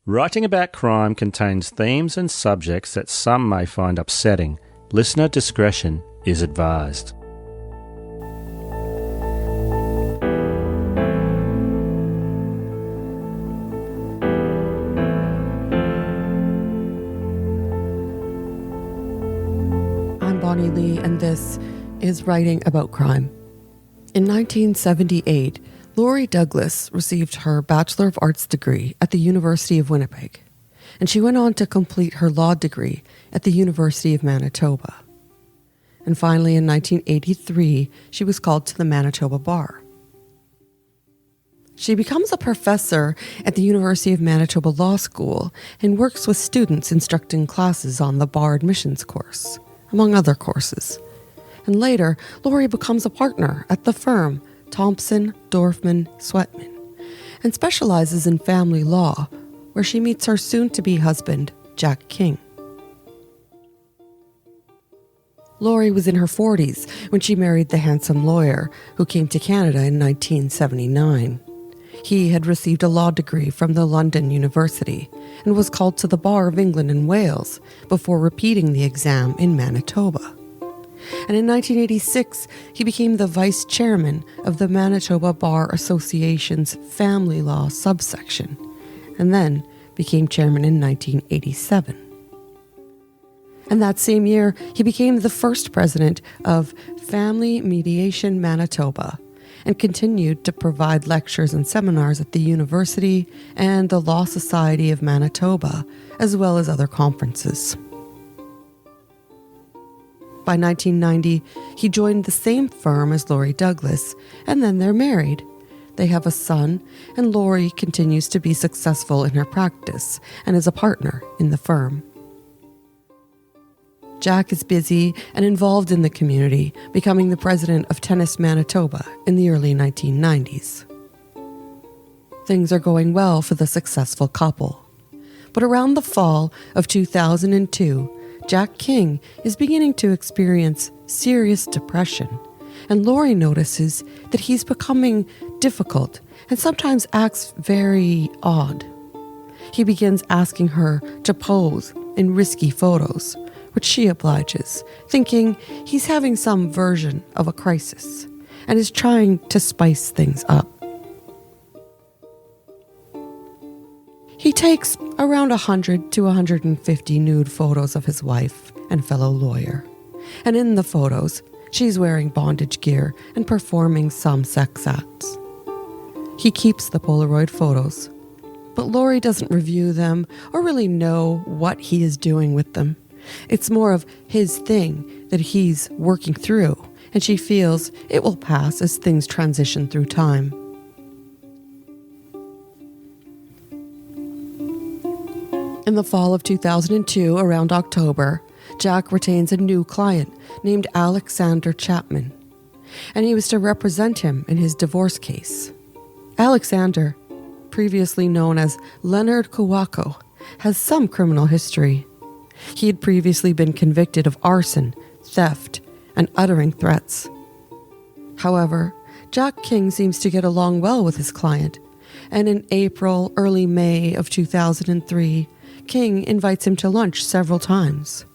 Writing about crime contains themes and subjects that some may find upsetting. Listener discretion is advised. I'm Bonnie Lee, and this is Writing About Crime. In 1978, Lori Douglas received her Bachelor of Arts degree at the University of Winnipeg, and she went on to complete her law degree at the University of Manitoba. And finally, in 1983, she was called to the Manitoba Bar. She becomes a professor at the University of Manitoba Law School and works with students instructing classes on the bar admissions course, among other courses. And later, Lori becomes a partner at the firm Thompson, Dorfman, Sweatman, and specializes in family law, where she meets her soon-to-be husband, Jack King. Lori was in her 40s when she married the handsome lawyer who came to Canada in 1979. He had received a law degree from the London University and was called to the Bar of England and Wales before repeating the exam in Manitoba. And in 1986, he became the vice chairman of the Manitoba Bar Association's family law subsection, and then became chairman in 1987. And that same year, he became the first president of Family Mediation Manitoba and continued to provide lectures and seminars at the university and the Law Society of Manitoba, as well as other conferences. By 1990, he joined the same firm as Lori Douglas, and then they're married. They have a son, and Lori continues to be successful in her practice and is a partner in the firm. Jack is busy and involved in the community, becoming the president of Tennis Manitoba in the early 1990s. Things are going well for the successful couple. But around the fall of 2002, Jack King is beginning to experience serious depression, and Lori notices that he's becoming difficult and sometimes acts very odd. He begins asking her to pose in risky photos, which she obliges, thinking he's having some version of a crisis and is trying to spice things up. He takes around 100 to 150 nude photos of his wife and fellow lawyer. And in the photos, she's wearing bondage gear and performing some sex acts. He keeps the Polaroid photos, but Lori doesn't review them or really know what he is doing with them. It's more of his thing that he's working through, and she feels it will pass as things transition through time. In the fall of 2002, around October, Jack retains a new client named Alexander Chapman, and he was to represent him in his divorce case. Alexander, previously known as Leonard Kowako, has some criminal history. He had previously been convicted of arson, theft, and uttering threats. However, Jack King seems to get along well with his client, and in April, early May of 2003, King invites him to lunch several times.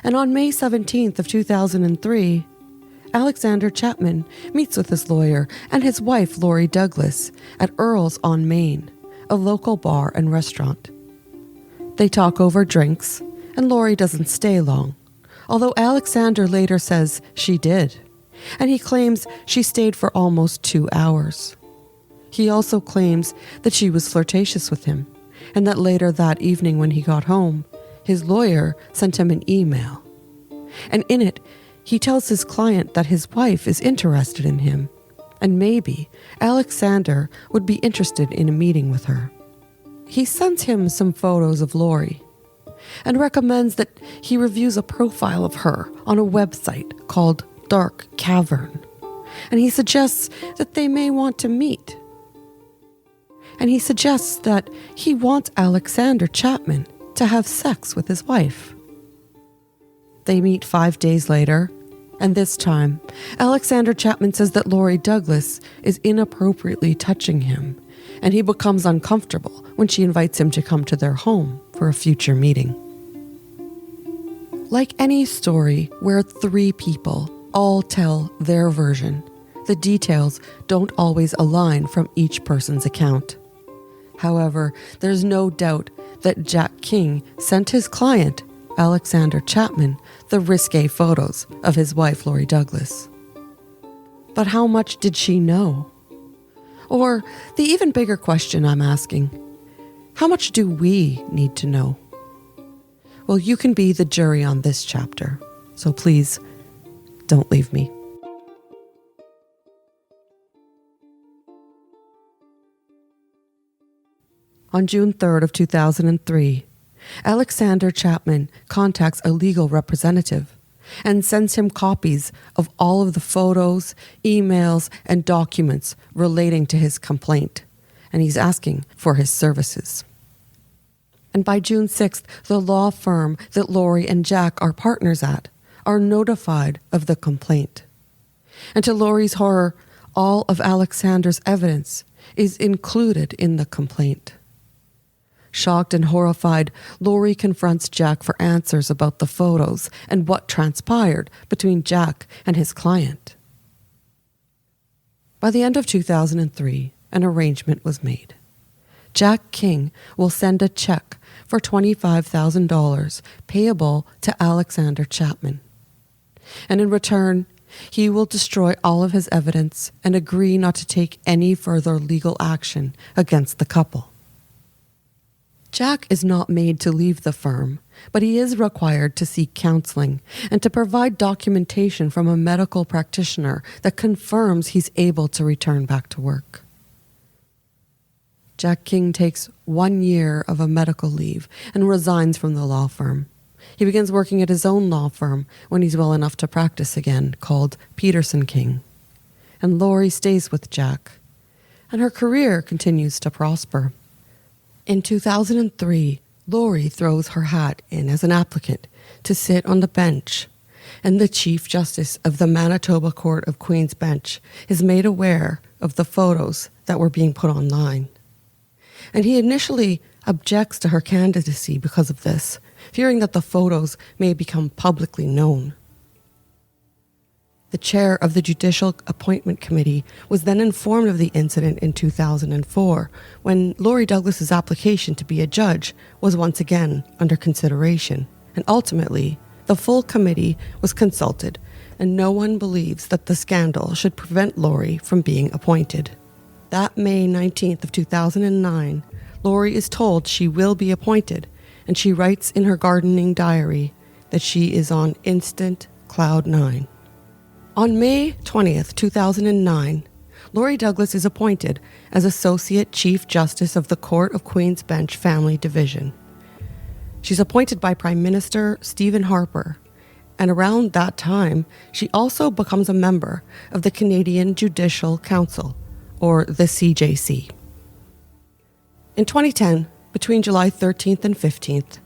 And on May 17th of 2003, Alexander Chapman meets with his lawyer and his wife, Lori Douglas, at Earl's on Main, a local bar and restaurant. They talk over drinks, and Lori doesn't stay long, although Alexander later says she did, and he claims she stayed for almost 2 hours. He also claims that she was flirtatious with him, and that later that evening when he got home, his lawyer sent him an email. And in it, he tells his client that his wife is interested in him, and maybe Alexander would be interested in a meeting with her. He sends him some photos of Lori, and recommends that he reviews a profile of her on a website called Dark Cavern, and he suggests that they may want to meet. And he suggests that he wants Alexander Chapman to have sex with his wife. They meet 5 days later, and this time, Alexander Chapman says that Lori Douglas is inappropriately touching him and he becomes uncomfortable when she invites him to come to their home for a future meeting. Like any story where 3 people all tell their version, the details don't always align from each person's account. However, there's no doubt that Jack King sent his client, Alexander Chapman, the risque photos of his wife, Lori Douglas. But how much did she know? Or the even bigger question I'm asking, how much do we need to know? Well, you can be the jury on this chapter, so please don't leave me. On June 3rd of 2003, Alexander Chapman contacts a legal representative and sends him copies of all of the photos, emails, and documents relating to his complaint, and he's asking for his services. And by June 6th, the law firm that Lori and Jack are partners at are notified of the complaint. And to Lori's horror, all of Alexander's evidence is included in the complaint. Shocked and horrified, Lori confronts Jack for answers about the photos and what transpired between Jack and his client. By the end of 2003, an arrangement was made. Jack King will send a check for $25,000 payable to Alexander Chapman. And in return, he will destroy all of his evidence and agree not to take any further legal action against the couple. Jack is not made to leave the firm, but he is required to seek counseling and to provide documentation from a medical practitioner that confirms he's able to return back to work. Jack King takes 1 year of a medical leave and resigns from the law firm. He begins working at his own law firm when he's well enough to practice again, called Peterson King. And Lori stays with Jack, and her career continues to prosper. In 2003, Lori throws her hat in as an applicant to sit on the bench, and the Chief Justice of the Manitoba Court of Queen's Bench is made aware of the photos that were being put online. And he initially objects to her candidacy because of this, fearing that the photos may become publicly known. The chair of the Judicial Appointment Committee was then informed of the incident in 2004, when Lori Douglas's application to be a judge was once again under consideration. And ultimately, the full committee was consulted, and no one believes that the scandal should prevent Lori from being appointed. That May 19th of 2009, Lori is told she will be appointed, and she writes in her gardening diary that she is on instant cloud 9. On May 20th, 2009, Lori Douglas is appointed as Associate Chief Justice of the Court of Queen's Bench Family Division. She's appointed by Prime Minister Stephen Harper, and around that time, she also becomes a member of the Canadian Judicial Council, or the CJC. In 2010, between July 13th and 15th,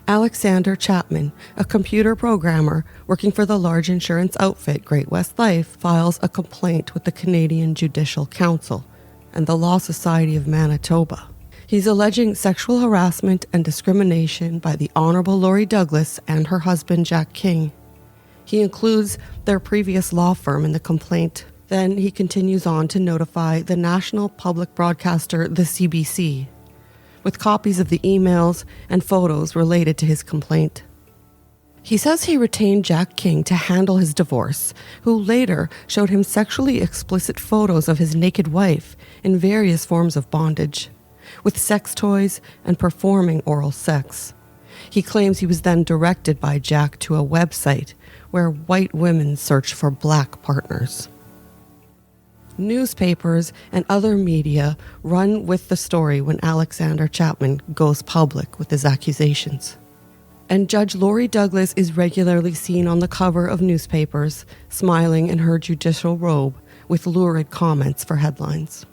Alexander Chapman, a computer programmer working for the large insurance outfit Great-West Life, files a complaint with the Canadian Judicial Council and the Law Society of Manitoba. He's alleging sexual harassment and discrimination by the Honourable Lori Douglas and her husband Jack King. He includes their previous law firm in the complaint. Then he continues on to notify the national public broadcaster, the CBC, with copies of the emails and photos related to his complaint. He says he retained Jack King to handle his divorce, who later showed him sexually explicit photos of his naked wife in various forms of bondage, with sex toys and performing oral sex. He claims he was then directed by Jack to a website where white women search for black partners. Newspapers and other media run with the story when Alexander Chapman goes public with his accusations. And Judge Lori Douglas is regularly seen on the cover of newspapers, smiling in her judicial robe with lurid comments for headlines.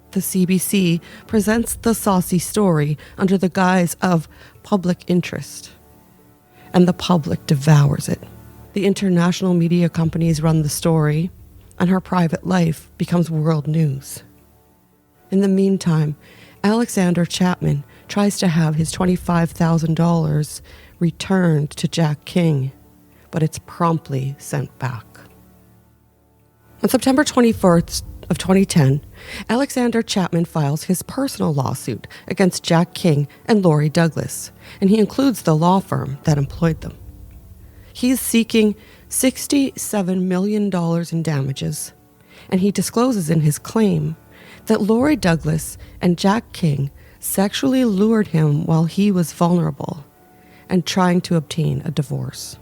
The CBC presents the saucy story under the guise of public interest, and the public devours it. The international media companies run the story, and her private life becomes world news. In the meantime, Alexander Chapman tries to have his $25,000 returned to Jack King, but it's promptly sent back. On September 21st of 2010, Alexander Chapman files his personal lawsuit against Jack King and Lori Douglas, and he includes the law firm that employed them. He is seeking $67 million in damages, and he discloses in his claim that Lori Douglas and Jack King sexually lured him while he was vulnerable and trying to obtain a divorce.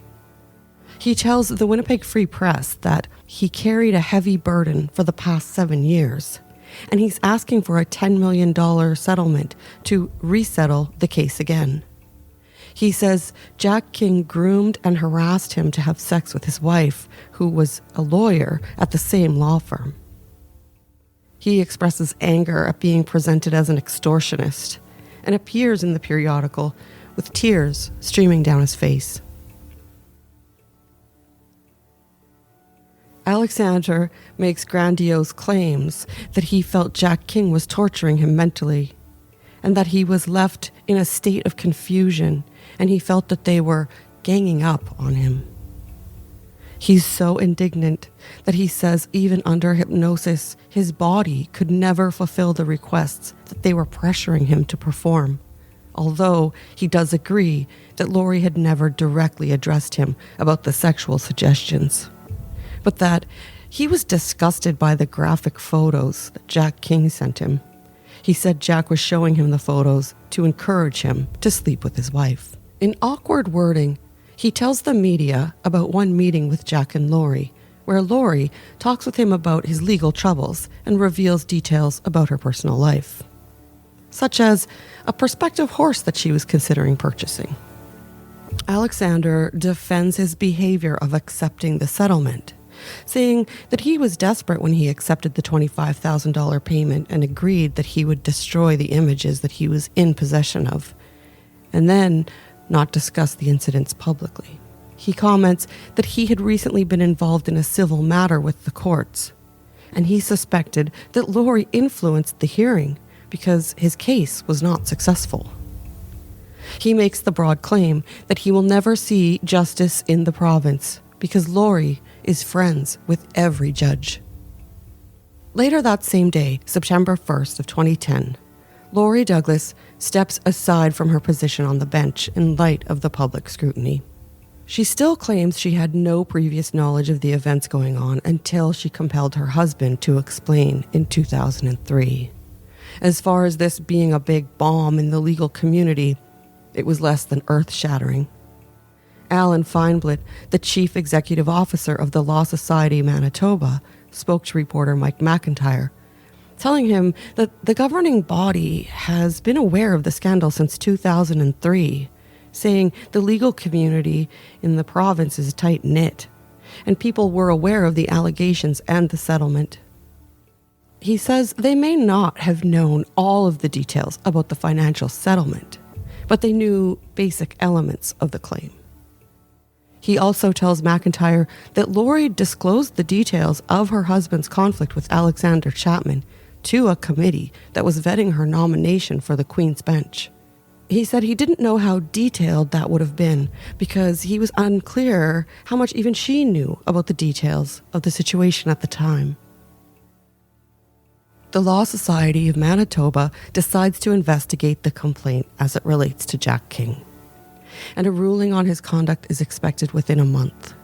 He tells the Winnipeg Free Press that he carried a heavy burden for the past 7 years, and he's asking for a $10 million settlement to resettle the case again. He says Jack King groomed and harassed him to have sex with his wife, who was a lawyer at the same law firm. He expresses anger at being presented as an extortionist and appears in the periodical with tears streaming down his face. Alexander makes grandiose claims that he felt Jack King was torturing him mentally and that he was left in a state of confusion and he felt that they were ganging up on him. He's so indignant that he says even under hypnosis, his body could never fulfill the requests that they were pressuring him to perform, although he does agree that Lori had never directly addressed him about the sexual suggestions, but that he was disgusted by the graphic photos that Jack King sent him. He said Jack was showing him the photos to encourage him to sleep with his wife. In awkward wording, he tells the media about one meeting with Jack and Lori, where Lori talks with him about his legal troubles and reveals details about her personal life, such as a prospective horse that she was considering purchasing. Alexander defends his behavior of accepting the settlement, saying that he was desperate when he accepted the $25,000 payment and agreed that he would destroy the images that he was in possession of, and then not discuss the incidents publicly. He comments that he had recently been involved in a civil matter with the courts, and he suspected that Lori influenced the hearing because his case was not successful. He makes the broad claim that he will never see justice in the province because Lori is friends with every judge. Later that same day, September 1st of 2010, Lori Douglas steps aside from her position on the bench in light of the public scrutiny. She still claims she had no previous knowledge of the events going on until she compelled her husband to explain in 2003. As far as this being a big bomb in the legal community, it was less than earth-shattering. Alan Feinblatt, the chief executive officer of the Law Society Manitoba, spoke to reporter Mike McIntyre, telling him that the governing body has been aware of the scandal since 2003, saying the legal community in the province is tight-knit, and people were aware of the allegations and the settlement. He says they may not have known all of the details about the financial settlement, but they knew basic elements of the claim. He also tells McIntyre that Lori disclosed the details of her husband's conflict with Alexander Chapman to a committee that was vetting her nomination for the Queen's Bench. He said he didn't know how detailed that would have been because he was unclear how much even she knew about the details of the situation at the time. The Law Society of Manitoba decides to investigate the complaint as it relates to Jack King, and a ruling on his conduct is expected within a month.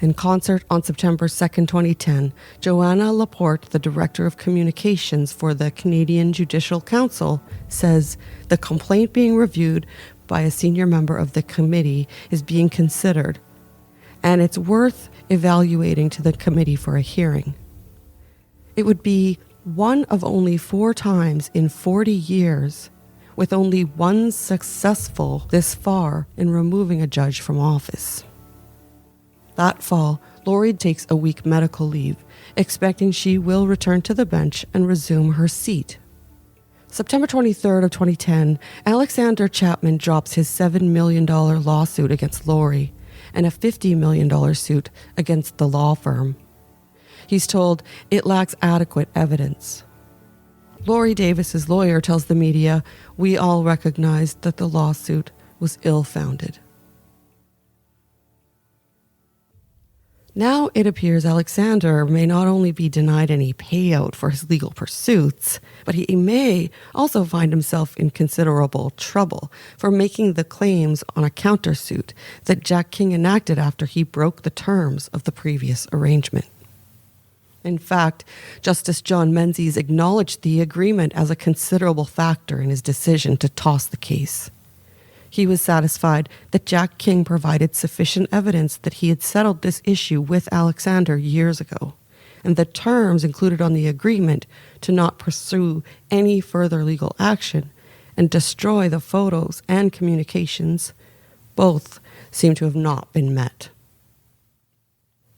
In concert on September 2nd, 2010, Joanna Laporte, the Director of Communications for the Canadian Judicial Council, says the complaint being reviewed by a senior member of the committee is being considered, and it's worth evaluating to the committee for a hearing. It would be one of only 4 times in 40 years, with only one successful this far in removing a judge from office. That fall, Lori takes a week medical leave, expecting she will return to the bench and resume her seat. September 23rd of 2010, Alexander Chapman drops his $7 million lawsuit against Lori and a $50 million suit against the law firm. He's told it lacks adequate evidence. Lori Davis's lawyer tells the media, "We all recognized that the lawsuit was ill-founded." Now it appears Alexander may not only be denied any payout for his legal pursuits, but he may also find himself in considerable trouble for making the claims on a countersuit that Jack King enacted after he broke the terms of the previous arrangement. In fact, Justice John Menzies acknowledged the agreement as a considerable factor in his decision to toss the case. He was satisfied that Jack King provided sufficient evidence that he had settled this issue with Alexander years ago, and the terms included on the agreement to not pursue any further legal action and destroy the photos and communications both seem to have not been met.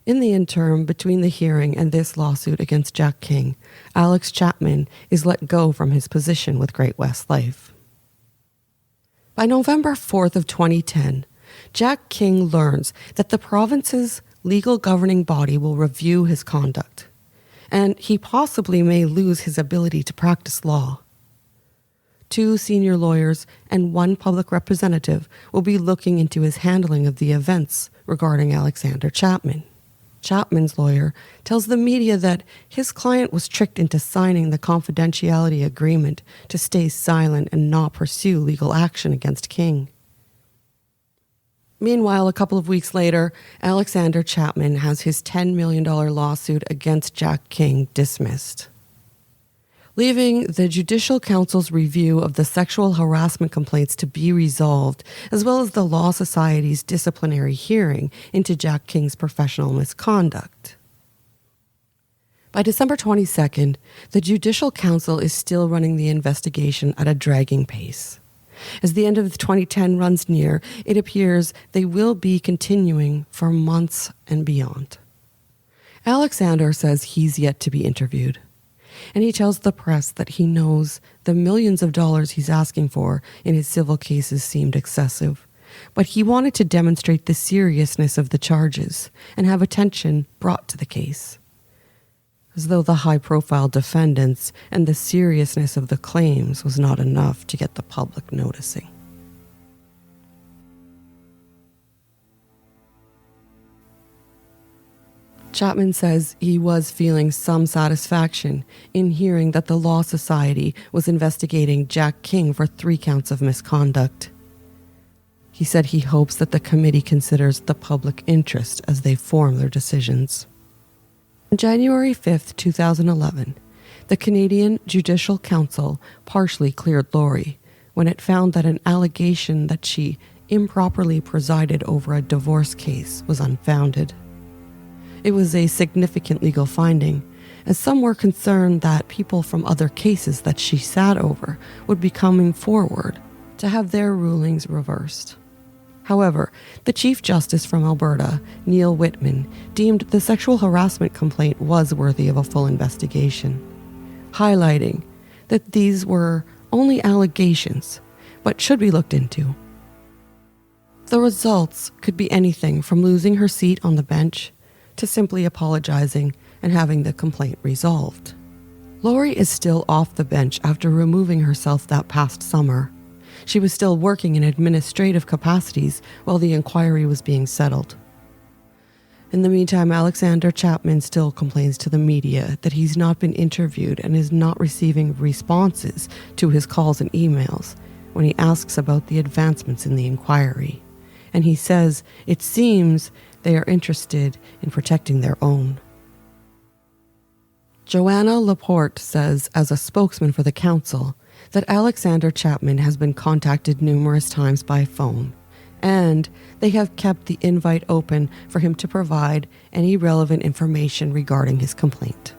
In the interim between the hearing and this lawsuit against Jack King, Alex Chapman is let go from his position with Great West Life. By November 4th of 2010, Jack King learns that the province's legal governing body will review his conduct, and he possibly may lose his ability to practice law. 2 senior lawyers and 1 public representative will be looking into his handling of the events regarding Alexander Chapman. Chapman's lawyer tells the media that his client was tricked into signing the confidentiality agreement to stay silent and not pursue legal action against King. Meanwhile, a couple of weeks later, Alexander Chapman has his $10 million lawsuit against Jack King dismissed, leaving the Judicial Council's review of the sexual harassment complaints to be resolved, as well as the Law Society's disciplinary hearing into Jack King's professional misconduct. By December 22nd, the Judicial Council is still running the investigation at a dragging pace. As the end of 2010 runs near, it appears they will be continuing for months and beyond. Alexander says he's yet to be interviewed, and he tells the press that he knows the millions of dollars he's asking for in his civil cases seemed excessive, but he wanted to demonstrate the seriousness of the charges and have attention brought to the case, as though the high-profile defendants and the seriousness of the claims was not enough to get the public noticing. Chapman says he was feeling some satisfaction in hearing that the Law Society was investigating Jack King for 3 counts of misconduct. He said he hopes that the committee considers the public interest as they form their decisions. On January 5th, 2011, the Canadian Judicial Council partially cleared Lori when it found that an allegation that she improperly presided over a divorce case was unfounded. It was a significant legal finding, as some were concerned that people from other cases that she sat over would be coming forward to have their rulings reversed. However, the Chief Justice from Alberta, Neil Whitman, deemed the sexual harassment complaint was worthy of a full investigation, highlighting that these were only allegations, but should be looked into. The results could be anything from losing her seat on the bench to simply apologizing and having the complaint resolved. Lori is still off the bench after removing herself that past summer. She was still working in administrative capacities while the inquiry was being settled. In the meantime, Alexander Chapman still complains to the media that he's not been interviewed and is not receiving responses to his calls and emails when he asks about the advancements in the inquiry. And he says it seems they are interested in protecting their own. Joanna Laporte says, as a spokesman for the council, that Alexander Chapman has been contacted numerous times by phone, and they have kept the invite open for him to provide any relevant information regarding his complaint.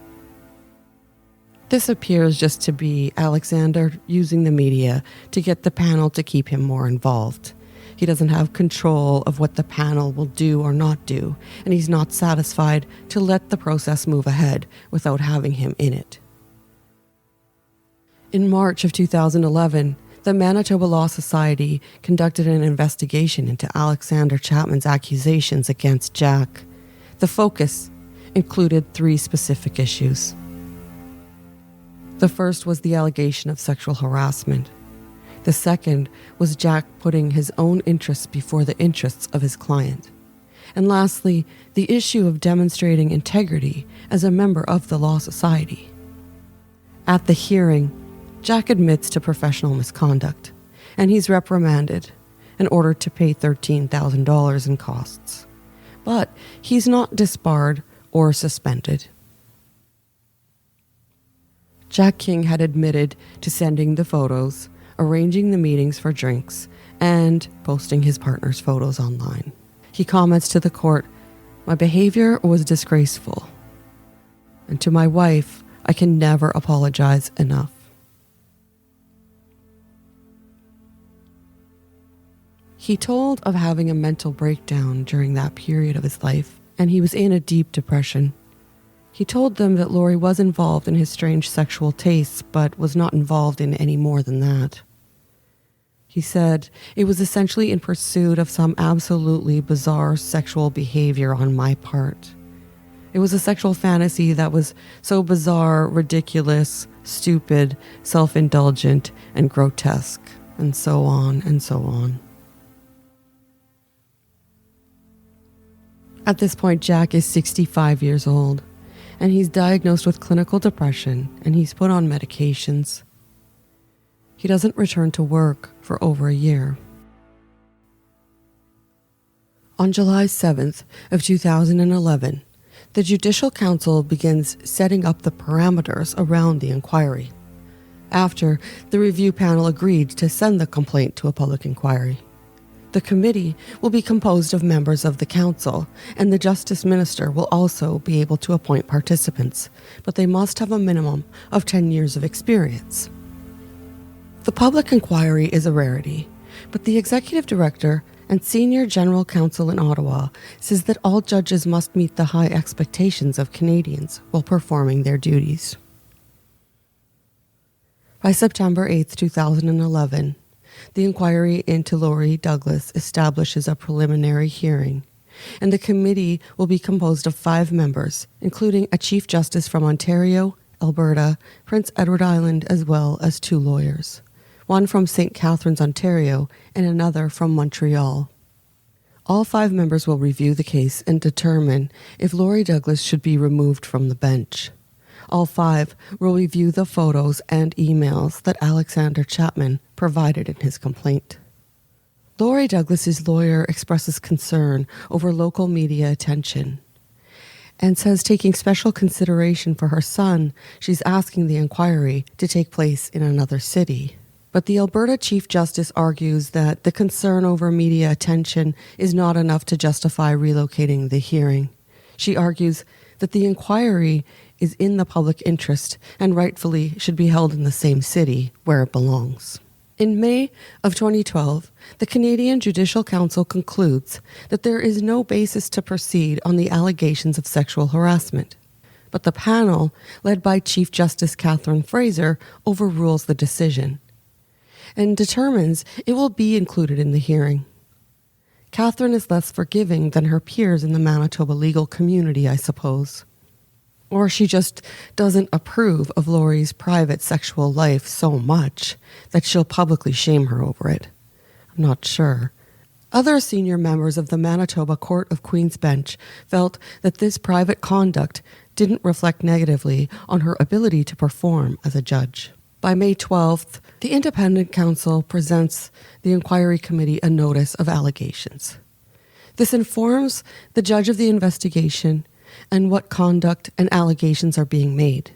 This appears just to be Alexander using the media to get the panel to keep him more involved. He doesn't have control of what the panel will do or not do, and he's not satisfied to let the process move ahead without having him in it. In March of 2011, the Manitoba Law Society conducted an investigation into Alexander Chapman's accusations against Jack. The focus included 3 specific issues. The first was the allegation of sexual harassment. The second was Jack putting his own interests before the interests of his client. And lastly, the issue of demonstrating integrity as a member of the Law Society. At the hearing, Jack admits to professional misconduct, and he's reprimanded and ordered to pay $13,000 in costs. But he's not disbarred or suspended. Jack King had admitted to sending the photos, arranging the meetings for drinks, and posting his partner's photos online. He comments to the court, "My behavior was disgraceful. And to my wife, I can never apologize enough." He told of having a mental breakdown during that period of his life, and he was in a deep depression. He told them that Lori was involved in his strange sexual tastes, but was not involved in any more than that. He said, "It was essentially in pursuit of some absolutely bizarre sexual behavior on my part. It was a sexual fantasy that was so bizarre, ridiculous, stupid, self-indulgent, and grotesque," and so on and so on. At this point, Jack is 65 years old, and he's diagnosed with clinical depression, and he's put on medications. He doesn't return to work for over a year. On July 7th of 2011, the Judicial Council begins setting up the parameters around the inquiry, after the review panel agreed to send the complaint to a public inquiry. The committee will be composed of members of the council, and the Justice Minister will also be able to appoint participants, but they must have a minimum of 10 years of experience. The public inquiry is a rarity, but the Executive Director and Senior General Counsel in Ottawa says that all judges must meet the high expectations of Canadians while performing their duties. By September 8, 2011, the inquiry into Lori Douglas establishes a preliminary hearing, and the committee will be composed of 5 members, including a Chief Justice from Ontario, Alberta, Prince Edward Island, as well as 2 lawyers, one from St. Catharines, Ontario, and another from Montreal. All 5 members will review the case and determine if Lori Douglas should be removed from the bench. All 5 will review the photos and emails that Alexander Chapman provided in his complaint. Lori Douglas's lawyer expresses concern over local media attention and says, taking special consideration for her son, she's asking the inquiry to take place in another city. But the Alberta Chief Justice argues that the concern over media attention is not enough to justify relocating the hearing. She argues that the inquiry is in the public interest and rightfully should be held in the same city where it belongs. In May of 2012, the Canadian Judicial Council concludes that there is no basis to proceed on the allegations of sexual harassment. But the panel, led by Chief Justice Catherine Fraser, overrules the decision and determines it will be included in the hearing. Catherine is less forgiving than her peers in the Manitoba legal community, I suppose. Or she just doesn't approve of Lori's private sexual life so much that she'll publicly shame her over it. I'm not sure. Other senior members of the Manitoba Court of Queen's Bench felt that this private conduct didn't reflect negatively on her ability to perform as a judge. By May 12th, the Independent Counsel presents the Inquiry Committee a notice of allegations. This informs the judge of the investigation and what conduct and allegations are being made.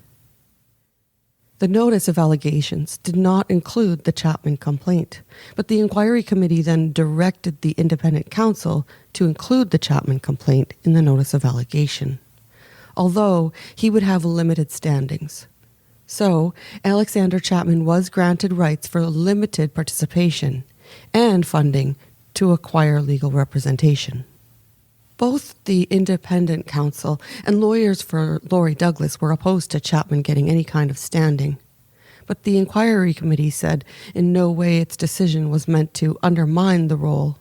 The notice of allegations did not include the Chapman complaint, but the Inquiry Committee then directed the Independent Counsel to include the Chapman complaint in the notice of allegation, although he would have limited standings. So, Alexander Chapman was granted rights for limited participation and funding to acquire legal representation. Both the Independent Counsel and lawyers for Lori Douglas were opposed to Chapman getting any kind of standing, but the Inquiry Committee said in no way its decision was meant to undermine the role.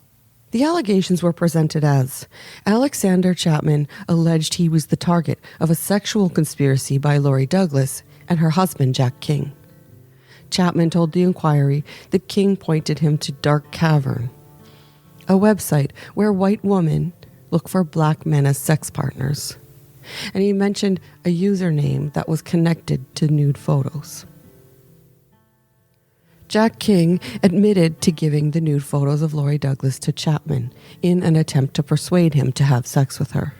The allegations were presented as Alexander Chapman alleged he was the target of a sexual conspiracy by Lori Douglas and her husband, Jack King. Chapman told the inquiry that King pointed him to Dark Cavern, a website where white women look for black men as sex partners. And he mentioned a username that was connected to nude photos. Jack King admitted to giving the nude photos of Lori Douglas to Chapman in an attempt to persuade him to have sex with her.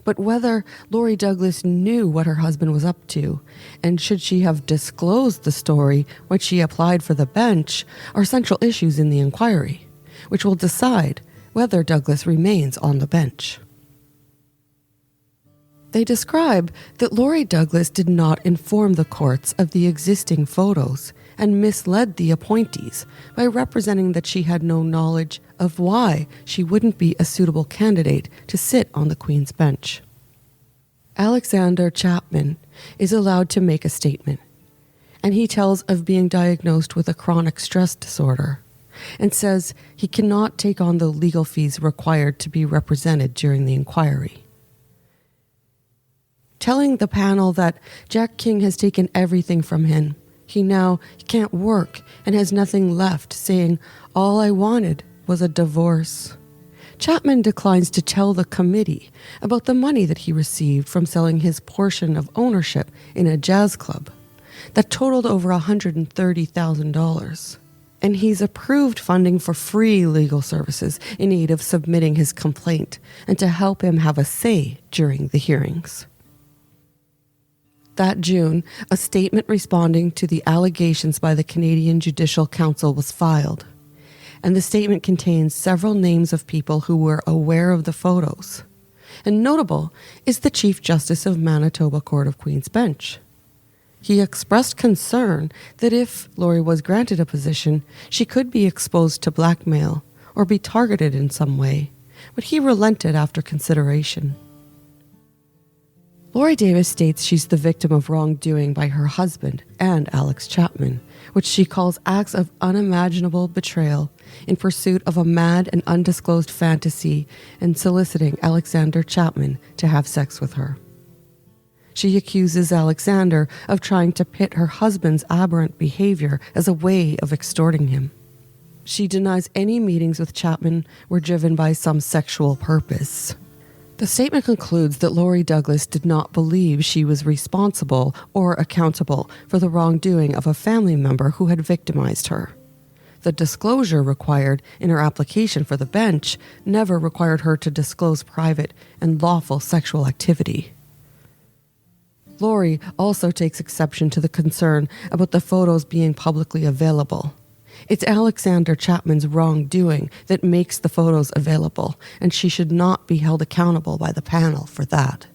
But whether Lori Douglas knew what her husband was up to, and should she have disclosed the story when she applied for the bench, are central issues in the inquiry, which will decide whether Douglas remains on the bench. They describe that Lori Douglas did not inform the courts of the existing photos and misled the appointees by representing that she had no knowledge of why she wouldn't be a suitable candidate to sit on the Queen's bench. Alexander Chapman is allowed to make a statement, and he tells of being diagnosed with a chronic stress disorder and says he cannot take on the legal fees required to be represented during the inquiry. Telling the panel that Jack King has taken everything from him, he can't work and has nothing left, saying, "All I wanted was a divorce." Chapman declines to tell the committee about the money that he received from selling his portion of ownership in a jazz club that totaled over $130,000. And he's approved funding for free legal services in aid of submitting his complaint and to help him have a say during the hearings. That June, a statement responding to the allegations by the Canadian Judicial Council was filed, and the statement contains several names of people who were aware of the photos. And notable is the Chief Justice of Manitoba Court of Queen's Bench. He expressed concern that if Lori was granted a position, she could be exposed to blackmail or be targeted in some way, but he relented after consideration. Lori Davis states she's the victim of wrongdoing by her husband and Alex Chapman, which she calls acts of unimaginable betrayal in pursuit of a mad and undisclosed fantasy and soliciting Alexander Chapman to have sex with her. She accuses Alexander of trying to pit her husband's aberrant behavior as a way of extorting him. She denies any meetings with Chapman were driven by some sexual purpose. The statement concludes that Lori Douglas did not believe she was responsible or accountable for the wrongdoing of a family member who had victimized her. The disclosure required in her application for the bench never required her to disclose private and lawful sexual activity. Lori also takes exception to the concern about the photos being publicly available. It's Alexander Chapman's wrongdoing that makes the photos available, and she should not be held accountable by the panel for that.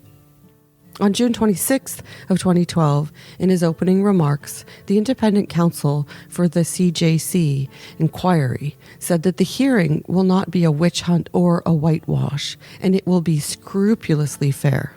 On June 26th of 2012, in his opening remarks, the independent counsel for the CJC inquiry said that the hearing will not be a witch hunt or a whitewash, and it will be scrupulously fair.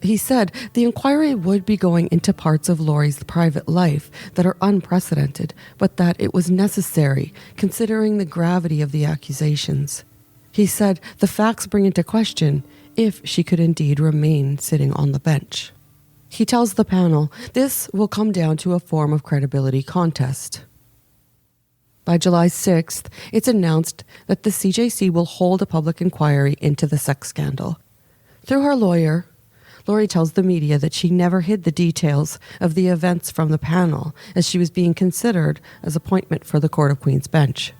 He said the inquiry would be going into parts of Lori's private life that are unprecedented, but that it was necessary considering the gravity of the accusations. He said the facts bring into question if she could indeed remain sitting on the bench. He tells the panel this will come down to a form of credibility contest. By July 6th, it's announced that the CJC will hold a public inquiry into the sex scandal. Through her lawyer, Lori tells the media that she never hid the details of the events from the panel as she was being considered as appointment for the Court of Queen's Bench.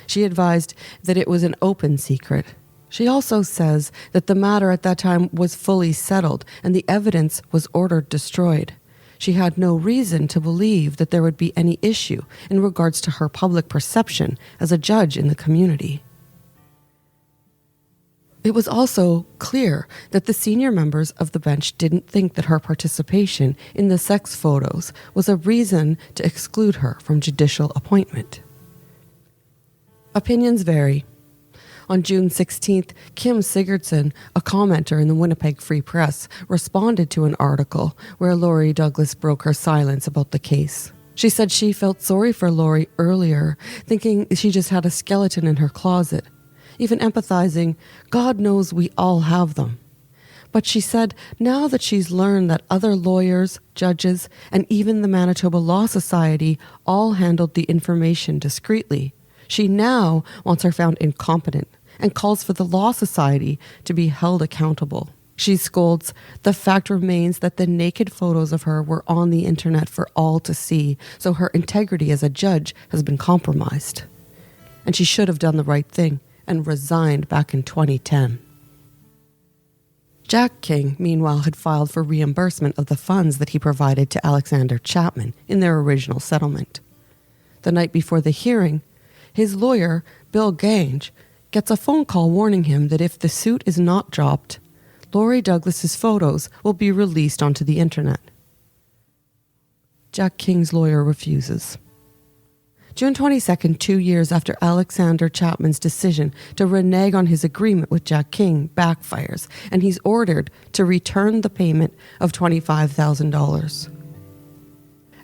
She advised that it was an open secret. She also says that the matter at that time was fully settled and the evidence was ordered destroyed. She had no reason to believe that there would be any issue in regards to her public perception as a judge in the community. It was also clear that the senior members of the bench didn't think that her participation in the sex photos was a reason to exclude her from judicial appointment. Opinions vary. On June 16th, Kim Sigurdsson, a commenter in the Winnipeg Free Press, responded to an article where Lori Douglas broke her silence about the case. She said she felt sorry for Lori earlier, thinking she just had a skeleton in her closet, even empathizing, God knows we all have them. But she said now that she's learned that other lawyers, judges, and even the Manitoba Law Society all handled the information discreetly, she now wants her found incompetent and calls for the Law Society to be held accountable. She scolds, "The fact remains that the naked photos of her were on the internet for all to see, so her integrity as a judge has been compromised. And she should have done the right thing and resigned back in 2010. Jack King, meanwhile, had filed for reimbursement of the funds that he provided to Alexander Chapman in their original settlement. The night before the hearing, his lawyer, Bill Gange, gets a phone call warning him that if the suit is not dropped, Lori Douglas's photos will be released onto the internet. Jack King's lawyer refuses. June 22nd, 2 years after Alexander Chapman's decision to renege on his agreement with Jack King backfires, and he's ordered to return the payment of $25,000.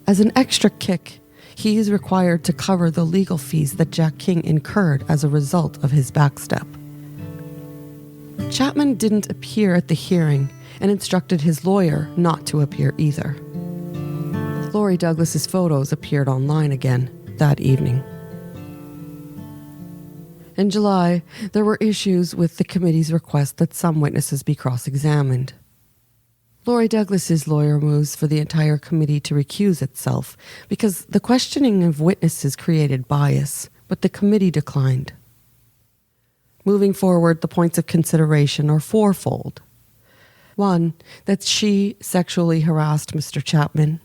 As an extra kick, he is required to cover the legal fees that Jack King incurred as a result of his backstep. Chapman didn't appear at the hearing and instructed his lawyer not to appear either. Lori Douglas's photos appeared online again that evening. In July, there were issues with the committee's request that some witnesses be cross-examined. Lori Douglas's lawyer moves for the entire committee to recuse itself because the questioning of witnesses created bias, but the committee declined. Moving forward, the points of consideration are fourfold. 1, that she sexually harassed Mr. Chapman.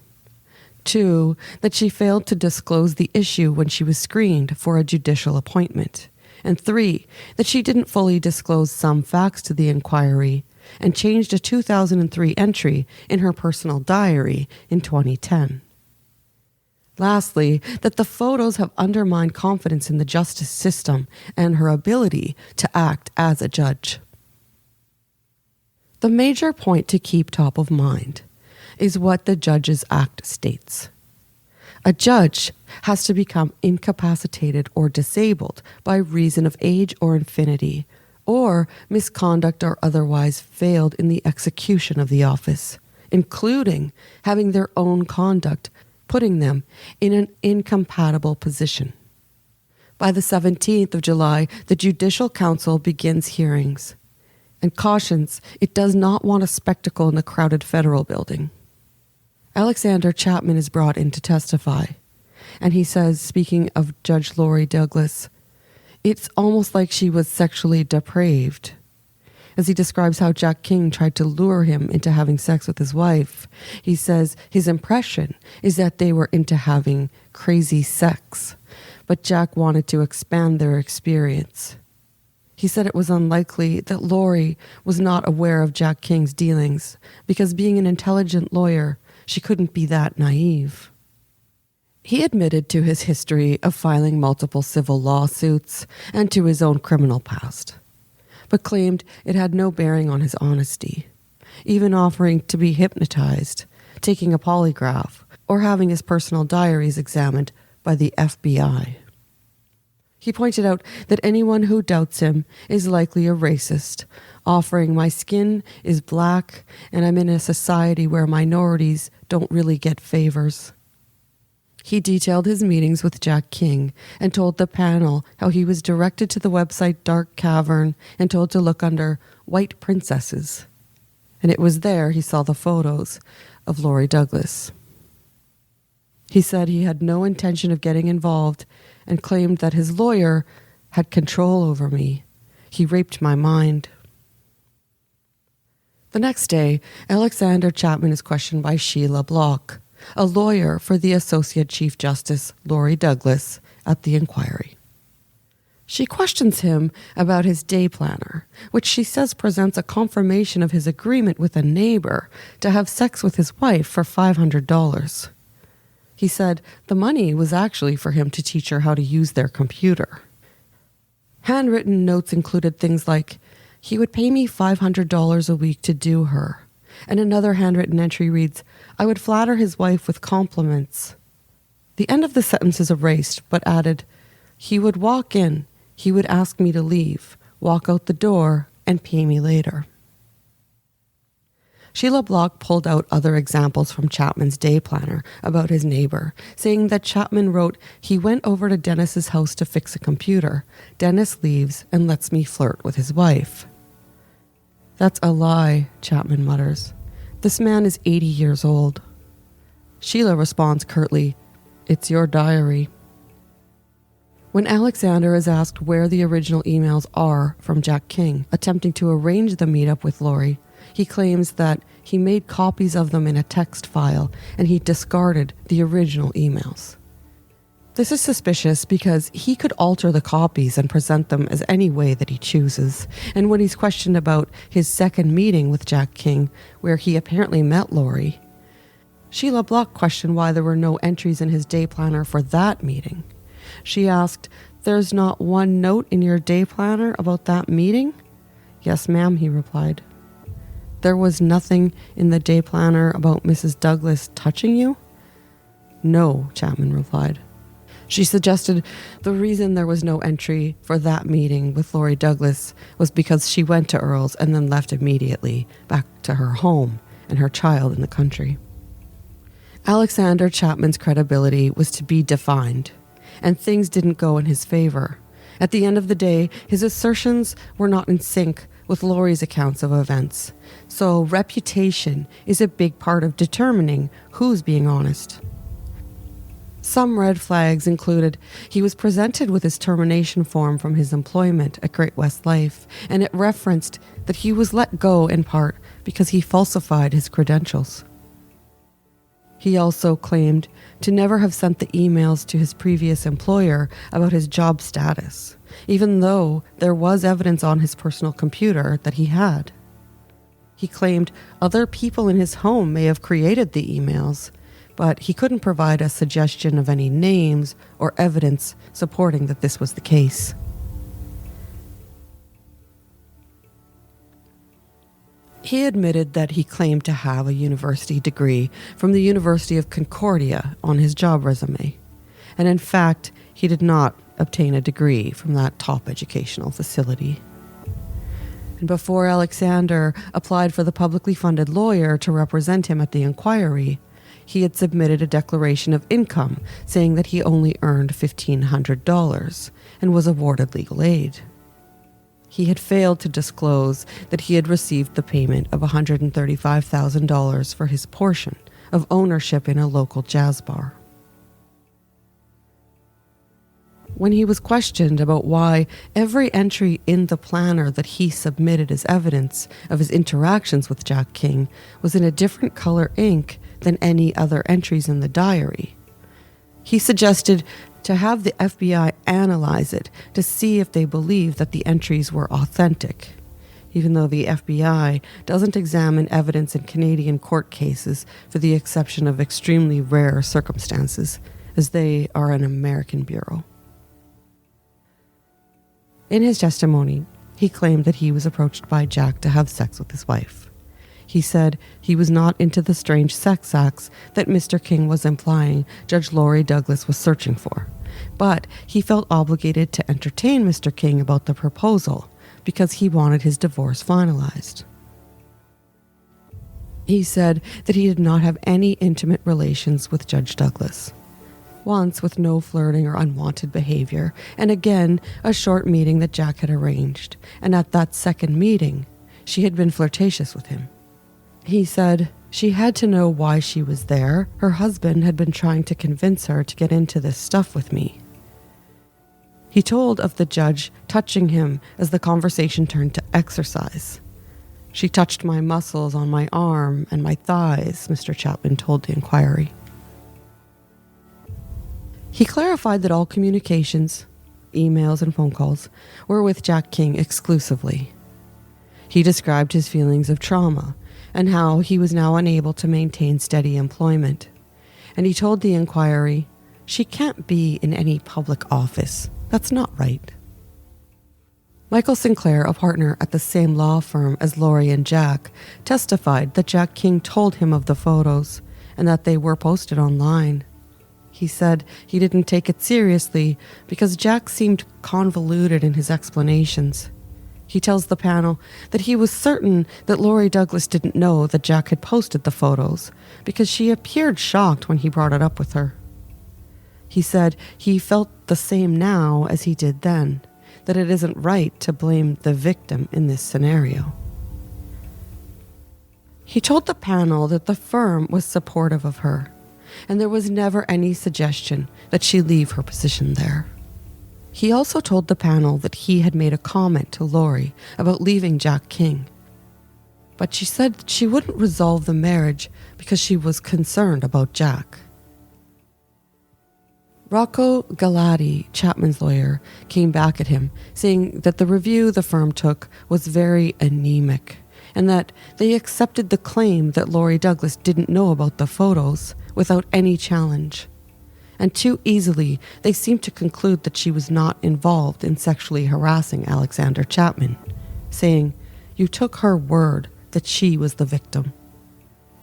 2, that she failed to disclose the issue when she was screened for a judicial appointment. And 3, that she didn't fully disclose some facts to the inquiry and changed a 2003 entry in her personal diary in 2010. Lastly, that the photos have undermined confidence in the justice system and her ability to act as a judge. The major point to keep top of mind is what the Judges Act states. A judge has to become incapacitated or disabled by reason of age or infinity, or misconduct or otherwise failed in the execution of the office, including having their own conduct putting them in an incompatible position. By the 17th of July, the Judicial Council begins hearings and cautions it does not want a spectacle in the crowded federal building. Alexander Chapman is brought in to testify, and he says, speaking of Judge Lori Douglas, it's almost like she was sexually depraved. As he describes how Jack King tried to lure him into having sex with his wife, he says his impression is that they were into having crazy sex, but Jack wanted to expand their experience. He said it was unlikely that Lori was not aware of Jack King's dealings, because being an intelligent lawyer, she couldn't be that naive. He admitted to his history of filing multiple civil lawsuits and to his own criminal past, but claimed it had no bearing on his honesty, even offering to be hypnotized, taking a polygraph, or having his personal diaries examined by the FBI. He pointed out that anyone who doubts him is likely a racist, offering, "My skin is black and I'm in a society where minorities don't really get favors." He detailed his meetings with Jack King and told the panel how he was directed to the website Dark Cavern and told to look under White Princesses. And it was there he saw the photos of Lori Douglas. He said he had no intention of getting involved and claimed that his lawyer had control over me. He raped my mind. The next day, Alexander Chapman is questioned by Sheila Block, a lawyer for the Associate Chief Justice Lori Douglas, at the inquiry. She questions him about his day planner, which she says presents a confirmation of his agreement with a neighbor to have sex with his wife for $500. He said the money was actually for him to teach her how to use their computer. Handwritten notes included things like, "He would pay me $500 a week to do her." And another handwritten entry reads, "I would flatter his wife with compliments." The end of the sentence is erased, but added, "He would walk in, he would ask me to leave, walk out the door, and pay me later." Sheila Block pulled out other examples from Chapman's day planner about his neighbor, saying that Chapman wrote, "He went over to Dennis's house to fix a computer. Dennis leaves and lets me flirt with his wife." "That's a lie," Chapman mutters. "This man is 80 years old." Sheila responds curtly, "It's your diary." When Alexander is asked where the original emails are from Jack King, attempting to arrange the meetup with Lori, he claims that he made copies of them in a text file and he discarded the original emails. This is suspicious because he could alter the copies and present them as any way that he chooses. And when he's questioned about his second meeting with Jack King, where he apparently met Lori, Sheila Block questioned why there were no entries in his day planner for that meeting. She asked, "There's not one note in your day planner about that meeting?" "Yes, ma'am," he replied. "There was nothing in the day planner about Mrs. Douglas touching you?" "No," Chapman replied. She suggested the reason there was no entry for that meeting with Lori Douglas was because she went to Earl's and then left immediately back to her home and her child in the country. Alexander Chapman's credibility was to be defined, and things didn't go in his favor. At the end of the day, his assertions were not in sync with Lori's accounts of events, so reputation is a big part of determining who's being honest. Some red flags included he was presented with his termination form from his employment at Great West Life, and it referenced that he was let go in part because he falsified his credentials. He also claimed to never have sent the emails to his previous employer about his job status, even though there was evidence on his personal computer that he had. He claimed other people in his home may have created the emails, but he couldn't provide a suggestion of any names or evidence supporting that this was the case. He admitted that he claimed to have a university degree from the University of Concordia on his job resume, and in fact, he did not obtain a degree from that top educational facility. And before Alexander applied for the publicly funded lawyer to represent him at the inquiry, he had submitted a declaration of income saying that he only earned $1,500 and was awarded legal aid. He had failed to disclose that he had received the payment of $135,000 for his portion of ownership in a local jazz bar. When he was questioned about why every entry in the planner that he submitted as evidence of his interactions with Jack King was in a different color ink than any other entries in the diary, he suggested to have the FBI analyze it to see if they believe that the entries were authentic, even though the FBI doesn't examine evidence in Canadian court cases for the exception of extremely rare circumstances, as they are an American bureau. In his testimony, he claimed that he was approached by Jack to have sex with his wife. He said he was not into the strange sex acts that Mr. King was implying Judge Lori Douglas was searching for, but he felt obligated to entertain Mr. King about the proposal because he wanted his divorce finalized. He said that he did not have any intimate relations with Judge Douglas, once with no flirting or unwanted behavior, and again a short meeting that Jack had arranged, and at that second meeting, she had been flirtatious with him. He said she had to know why she was there. Her husband had been trying to convince her to get into this stuff with me. He told of the judge touching him as the conversation turned to exercise. She touched my muscles on my arm and my thighs, Mr. Chapman told the inquiry. He clarified that all communications, emails and phone calls, were with Jack King exclusively. He described his feelings of trauma and how he was now unable to maintain steady employment. And he told the inquiry, "She can't be in any public office. That's not right." Michael Sinclair, a partner at the same law firm as Lori and Jack, testified that Jack King told him of the photos and that they were posted online. He said he didn't take it seriously because Jack seemed convoluted in his explanations. He tells the panel that he was certain that Lori Douglas didn't know that Jack had posted the photos because she appeared shocked when he brought it up with her. He said he felt the same now as he did then, that it isn't right to blame the victim in this scenario. He told the panel that the firm was supportive of her, and there was never any suggestion that she leave her position there. He also told the panel that he had made a comment to Lori about leaving Jack King, but she said she wouldn't resolve the marriage because she was concerned about Jack. Rocco Galati, Chapman's lawyer, came back at him, saying that the review the firm took was very anemic, and that they accepted the claim that Lori Douglas didn't know about the photos without any challenge. And too easily, they seemed to conclude that she was not involved in sexually harassing Alexander Chapman, saying, "You took her word that she was the victim."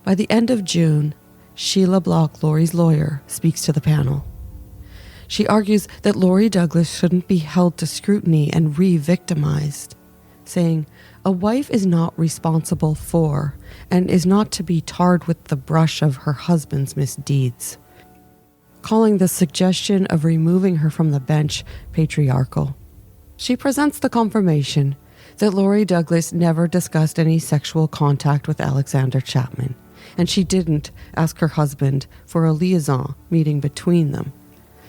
By the end of June, Sheila Block, Lori's lawyer, speaks to the panel. She argues that Lori Douglas shouldn't be held to scrutiny and re-victimized, saying, "A wife is not responsible for and is not to be tarred with the brush of her husband's misdeeds," calling the suggestion of removing her from the bench patriarchal. She presents the confirmation that Lori Douglas never discussed any sexual contact with Alexander Chapman, and she didn't ask her husband for a liaison meeting between them.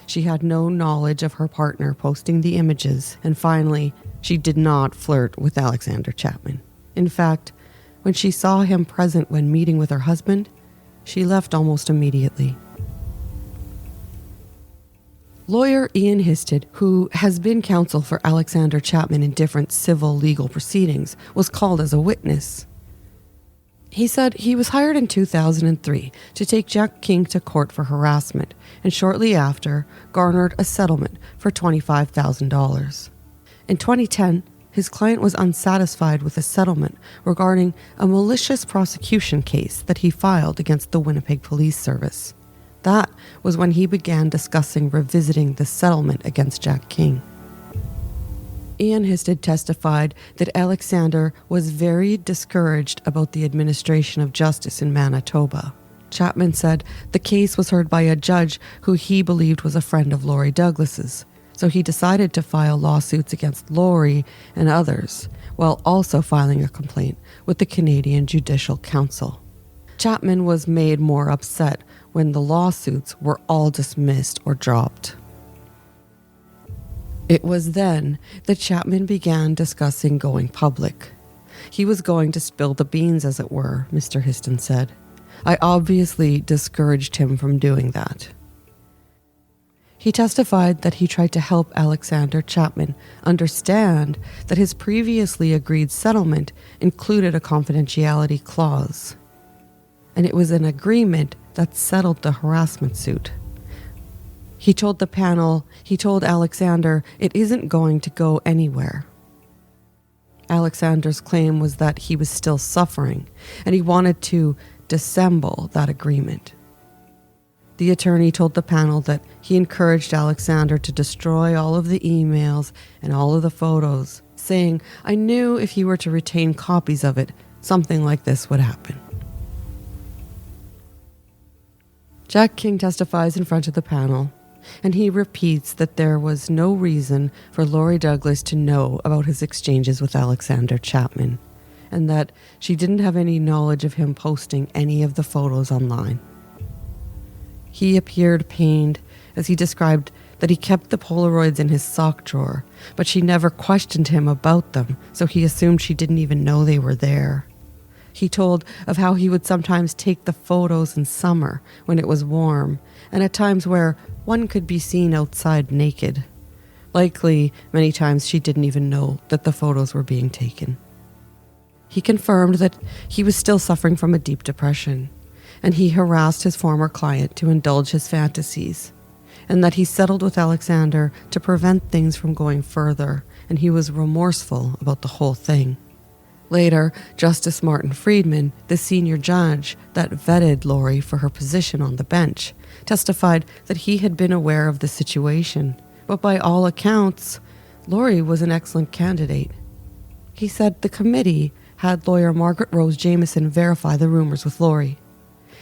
She had no knowledge of her partner posting the images, and finally, she did not flirt with Alexander Chapman. In fact, when she saw him present when meeting with her husband, she left almost immediately. Lawyer Ian Histed, who has been counsel for Alexander Chapman in different civil legal proceedings, was called as a witness. He said he was hired in 2003 to take Jack King to court for harassment, and shortly after garnered a settlement for $25,000. In 2010, his client was unsatisfied with a settlement regarding a malicious prosecution case that he filed against the Winnipeg Police Service. That was when he began discussing revisiting the settlement against Jack King. Ian Histed testified that Alexander was very discouraged about the administration of justice in Manitoba. Chapman said the case was heard by a judge who he believed was a friend of Lori Douglas's, so he decided to file lawsuits against Lori and others, while also filing a complaint with the Canadian Judicial Council. Chapman was made more upset when the lawsuits were all dismissed or dropped. It was then that Chapman began discussing going public. He was going to spill the beans, as it were, Mr. Histon said. I obviously discouraged him from doing that. He testified that he tried to help Alexander Chapman understand that his previously agreed settlement included a confidentiality clause, and it was an agreement that settled the harassment suit. He told the panel, he told Alexander, it isn't going to go anywhere. Alexander's claim was that he was still suffering, and he wanted to dissemble that agreement. The attorney told the panel that he encouraged Alexander to destroy all of the emails and all of the photos, saying, I knew if he were to retain copies of it, something like this would happen. Jack King testifies in front of the panel, and he repeats that there was no reason for Lori Douglas to know about his exchanges with Alexander Chapman, and that she didn't have any knowledge of him posting any of the photos online. He appeared pained as he described that he kept the Polaroids in his sock drawer, but she never questioned him about them, so he assumed she didn't even know they were there. He told of how he would sometimes take the photos in summer when it was warm, and at times where one could be seen outside naked. Likely, many times she didn't even know that the photos were being taken. He confirmed that he was still suffering from a deep depression, and he harassed his former client to indulge his fantasies, and that he settled with Alexander to prevent things from going further, and he was remorseful about the whole thing. Later, Justice Martin Friedman, the senior judge that vetted Lori for her position on the bench, testified that he had been aware of the situation, but by all accounts, Lori was an excellent candidate. He said the committee had lawyer Margaret Rose Jameson verify the rumors with Lori,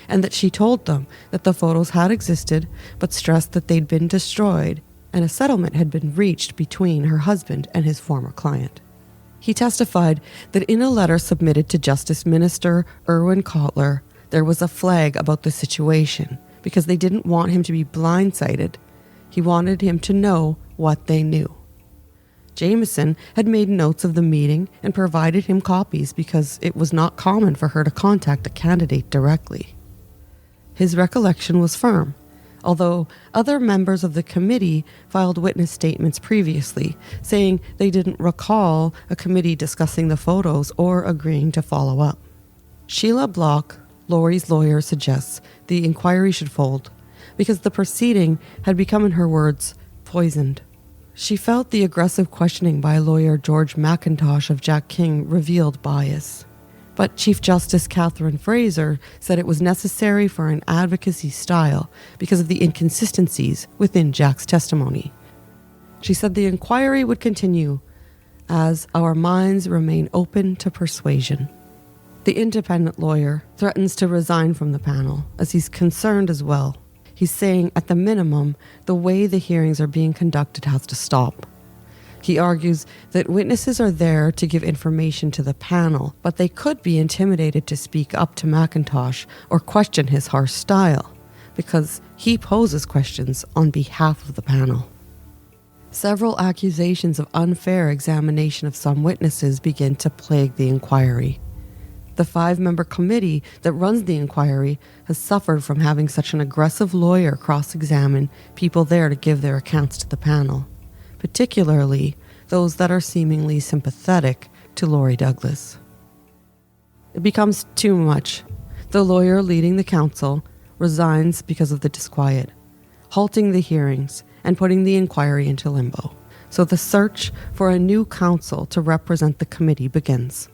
and that she told them that the photos had existed, but stressed that they'd been destroyed and a settlement had been reached between her husband and his former client. He testified that in a letter submitted to Justice Minister Irwin Cotler, there was a flag about the situation because they didn't want him to be blindsided. He wanted him to know what they knew. Jameson had made notes of the meeting and provided him copies because it was not common for her to contact a candidate directly. His recollection was firm, although other members of the committee filed witness statements previously, saying they didn't recall a committee discussing the photos or agreeing to follow up. Sheila Block, Lori's lawyer, suggests the inquiry should fold because the proceeding had become, in her words, poisoned. She felt the aggressive questioning by lawyer George McIntosh of Jack King revealed bias. But Chief Justice Catherine Fraser said it was necessary for an advocacy style because of the inconsistencies within Jack's testimony. She said the inquiry would continue as our minds remain open to persuasion. The independent lawyer threatens to resign from the panel as he's concerned as well. He's saying, at the minimum, the way the hearings are being conducted has to stop. He argues that witnesses are there to give information to the panel, but they could be intimidated to speak up to McIntosh or question his harsh style, because he poses questions on behalf of the panel. Several accusations of unfair examination of some witnesses begin to plague the inquiry. The 5-member committee that runs the inquiry has suffered from having such an aggressive lawyer cross-examine people there to give their accounts to the panel, particularly those that are seemingly sympathetic to Lori Douglas. It becomes too much. The lawyer leading the counsel resigns because of the disquiet, halting the hearings and putting the inquiry into limbo. So the search for a new counsel to represent the committee begins.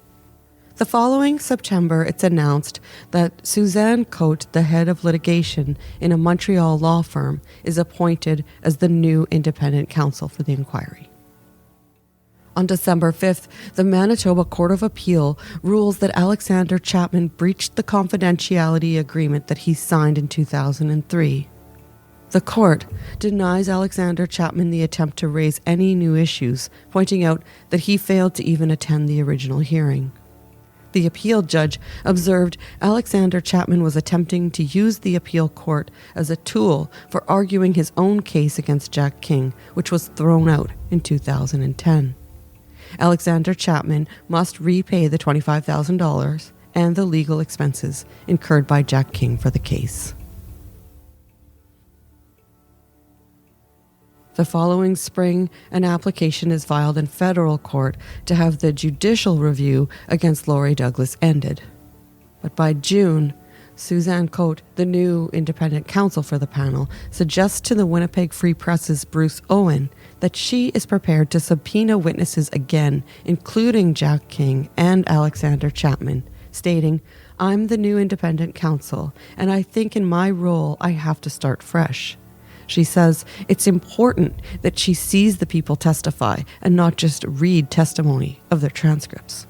The following September, it's announced that Suzanne Cote, the head of litigation in a Montreal law firm, is appointed as the new independent counsel for the inquiry. On December 5th, the Manitoba Court of Appeal rules that Alexander Chapman breached the confidentiality agreement that he signed in 2003. The court denies Alexander Chapman the attempt to raise any new issues, pointing out that he failed to even attend the original hearing. The appeal judge observed Alexander Chapman was attempting to use the appeal court as a tool for arguing his own case against Jack King, which was thrown out in 2010. Alexander Chapman must repay the $25,000 and the legal expenses incurred by Jack King for the case. The following spring, an application is filed in federal court to have the judicial review against Lori Douglas ended. But by June, Suzanne Cote, the new independent counsel for the panel, suggests to the Winnipeg Free Press's Bruce Owen that she is prepared to subpoena witnesses again, including Jack King and Alexander Chapman, stating, "I'm the new independent counsel, and I think in my role I have to start fresh." She says it's important that she sees the people testify and not just read testimony of their transcripts.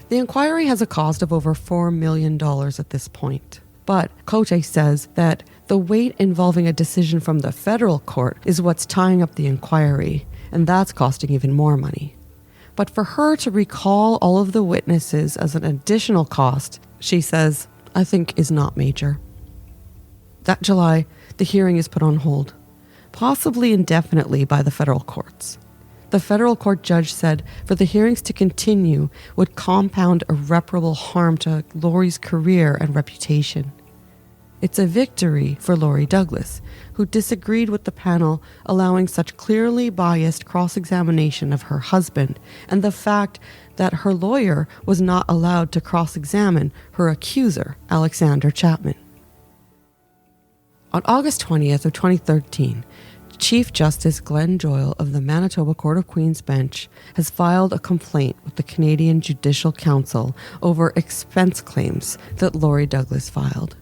The inquiry has a cost of over $4 million at this point. But Cote says that the weight involving a decision from the federal court is what's tying up the inquiry, and that's costing even more money. But for her to recall all of the witnesses as an additional cost, she says, I think is not major. That July, the hearing is put on hold, possibly indefinitely by the federal courts. The federal court judge said for the hearings to continue would compound irreparable harm to Lori's career and reputation. It's a victory for Lori Douglas, who disagreed with the panel allowing such clearly biased cross-examination of her husband and the fact that her lawyer was not allowed to cross-examine her accuser, Alexander Chapman. On August 20th of 2013, Chief Justice Glenn Joyal of the Manitoba Court of Queen's Bench has filed a complaint with the Canadian Judicial Council over expense claims that Lori Douglas filed,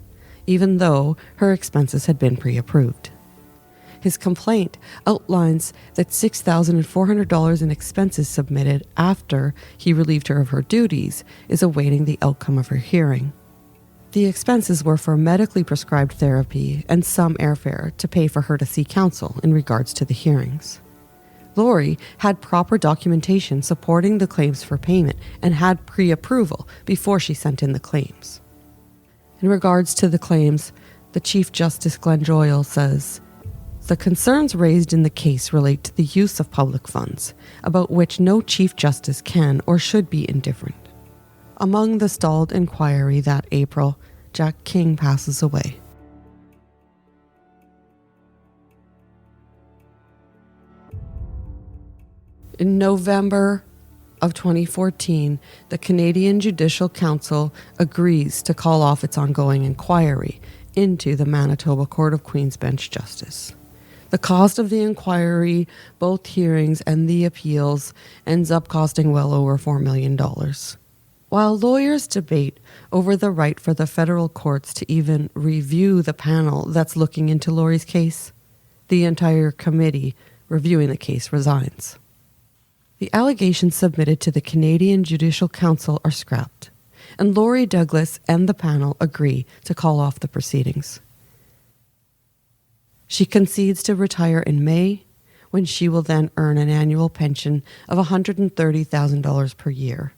even though her expenses had been pre-approved. His complaint outlines that $6,400 in expenses submitted after he relieved her of her duties is awaiting the outcome of her hearing. The expenses were for medically prescribed therapy and some airfare to pay for her to see counsel in regards to the hearings. Lori had proper documentation supporting the claims for payment and had pre-approval before she sent in the claims. In regards to the claims, the Chief Justice Glenn Joyal says, "The concerns raised in the case relate to the use of public funds, about which no Chief Justice can or should be indifferent. Among the stalled inquiry that April, Jack King passes away." In November of 2014, the Canadian Judicial Council agrees to call off its ongoing inquiry into the Manitoba Court of Queen's Bench Justice. The cost of the inquiry, both hearings and the appeals, ends up costing well over $4 million. While lawyers debate over the right for the federal courts to even review the panel that's looking into Lori's case, the entire committee reviewing the case resigns. The allegations submitted to the Canadian Judicial Council are scrapped, and Lori Douglas and the panel agree to call off the proceedings. She concedes to retire in May, when she will then earn an annual pension of $130,000 per year,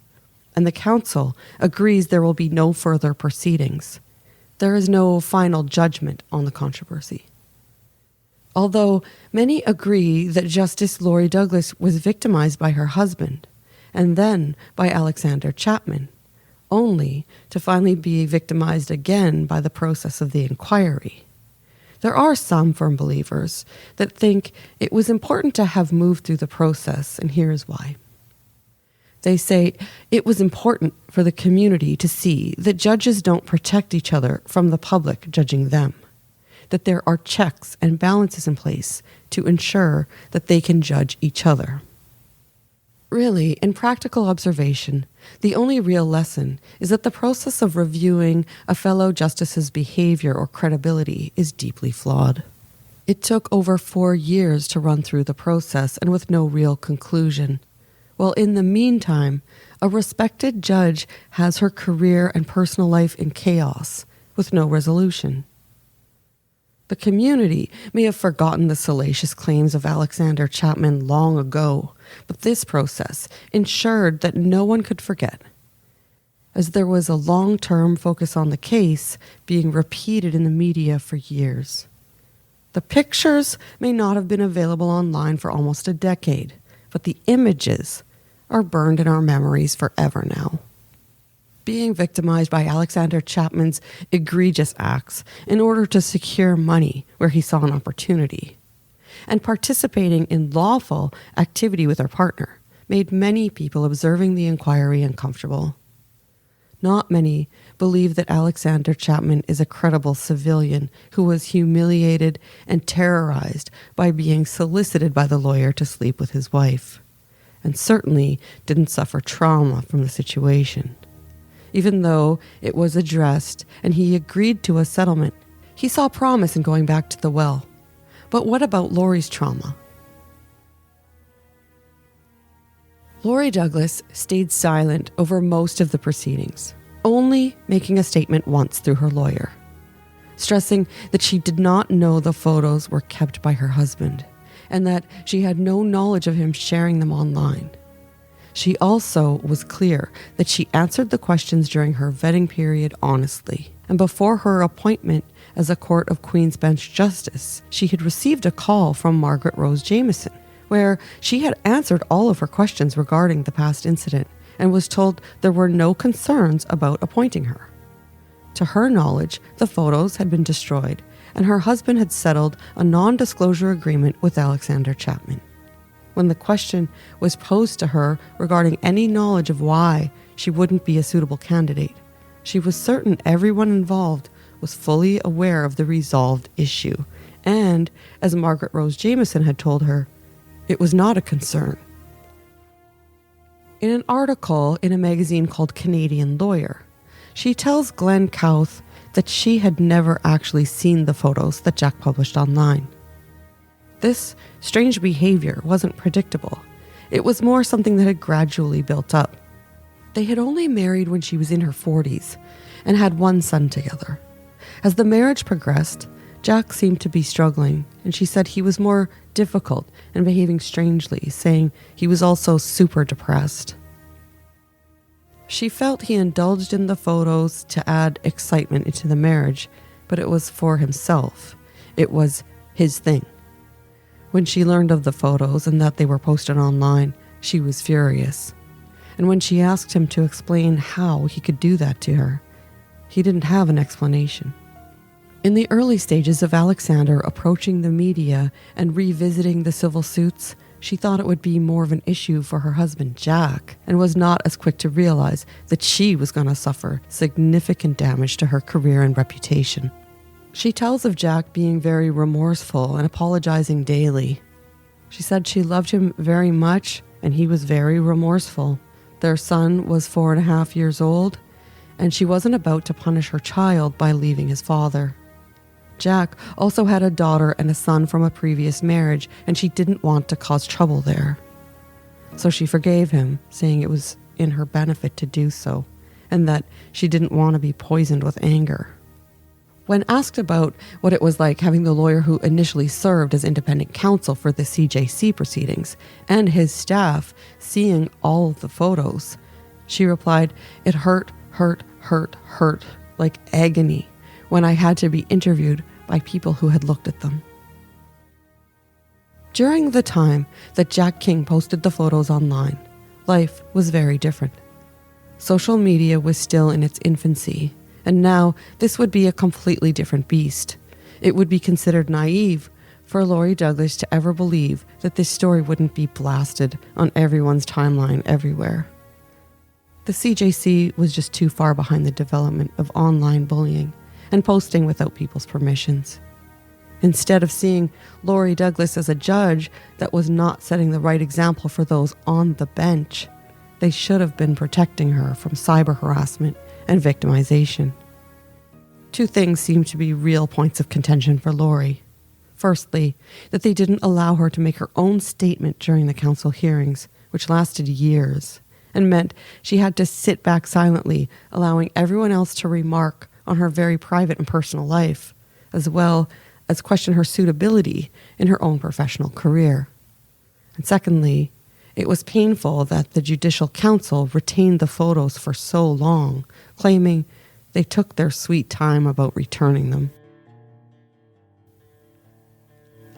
and the council agrees there will be no further proceedings. There is no final judgment on the controversy. Although many agree that Justice Lori Douglas was victimized by her husband and then by Alexander Chapman, only to finally be victimized again by the process of the inquiry. There are some firm believers that think it was important to have moved through the process, and here is why. They say it was important for the community to see that judges don't protect each other from the public judging them, that there are checks and balances in place to ensure that they can judge each other. Really, in practical observation, the only real lesson is that the process of reviewing a fellow justice's behavior or credibility is deeply flawed. It took over 4 years to run through the process and with no real conclusion, while in the meantime, a respected judge has her career and personal life in chaos with no resolution. The community may have forgotten the salacious claims of Alexander Chapman long ago, but this process ensured that no one could forget, as there was a long-term focus on the case being repeated in the media for years. The pictures may not have been available online for almost a decade, but the images are burned in our memories forever now. Being victimized by Alexander Chapman's egregious acts in order to secure money where he saw an opportunity, and participating in lawful activity with her partner, made many people observing the inquiry uncomfortable. Not many believe that Alexander Chapman is a credible civilian who was humiliated and terrorized by being solicited by the lawyer to sleep with his wife, and certainly didn't suffer trauma from the situation. Even though it was addressed and he agreed to a settlement, he saw promise in going back to the well. But what about Lori's trauma? Lori Douglas stayed silent over most of the proceedings, only making a statement once through her lawyer, stressing that she did not know the photos were kept by her husband and that she had no knowledge of him sharing them online. She also was clear that she answered the questions during her vetting period honestly, and before her appointment as a Court of Queen's Bench Justice, she had received a call from Margaret Rose Jameson, where she had answered all of her questions regarding the past incident and was told there were no concerns about appointing her. To her knowledge, the photos had been destroyed, and her husband had settled a non-disclosure agreement with Alexander Chapman. When the question was posed to her regarding any knowledge of why she wouldn't be a suitable candidate, she was certain everyone involved was fully aware of the resolved issue, and, as Margaret Rose Jameson had told her, it was not a concern. In an article in a magazine called Canadian Lawyer, she tells Glenn Kauth that she had never actually seen the photos that Jack published online. This strange behavior wasn't predictable. It was more something that had gradually built up. They had only married when she was in her 40s and had one son together. As the marriage progressed, Jack seemed to be struggling, and she said he was more difficult and behaving strangely, saying he was also super depressed. She felt he indulged in the photos to add excitement into the marriage, but it was for himself. It was his thing. When she learned of the photos and that they were posted online, she was furious. And when she asked him to explain how he could do that to her, he didn't have an explanation. In the early stages of Alexander approaching the media and revisiting the civil suits, she thought it would be more of an issue for her husband, Jack, and was not as quick to realize that she was going to suffer significant damage to her career and reputation. She tells of Jack being very remorseful and apologizing daily. She said she loved him very much and he was very remorseful. Their son was 4.5 years old, and she wasn't about to punish her child by leaving his father. Jack also had a daughter and a son from a previous marriage, and she didn't want to cause trouble there. So she forgave him, saying it was in her benefit to do so, and that she didn't want to be poisoned with anger. When asked about what it was like having the lawyer who initially served as independent counsel for the CJC proceedings and his staff seeing all of the photos, she replied, "It hurt like agony when I had to be interviewed by people who had looked at them." During the time that Jack King posted the photos online, life was very different. Social media was still in its infancy, and now this would be a completely different beast. It would be considered naive for Lori Douglas to ever believe that this story wouldn't be blasted on everyone's timeline everywhere. The CJC was just too far behind the development of online bullying and posting without people's permissions. Instead of seeing Lori Douglas as a judge that was not setting the right example for those on the bench, they should have been protecting her from cyber harassment and victimization. Two things seem to be real points of contention for Lori. Firstly, that they didn't allow her to make her own statement during the council hearings, which lasted years, and meant she had to sit back silently, allowing everyone else to remark on her very private and personal life, as well as question her suitability in her own professional career. And secondly, it was painful that the Judicial Council retained the photos for so long, claiming they took their sweet time about returning them.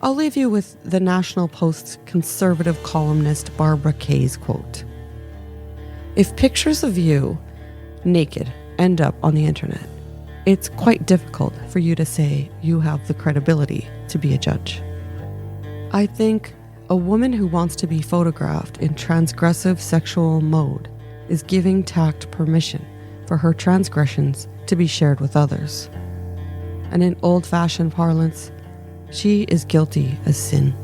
I'll leave you with the National Post's conservative columnist Barbara Kay's quote. "If pictures of you naked end up on the internet, it's quite difficult for you to say you have the credibility to be a judge." I think a woman who wants to be photographed in transgressive sexual mode is giving tact permission for her transgressions to be shared with others. And in old-fashioned parlance, she is guilty as sin.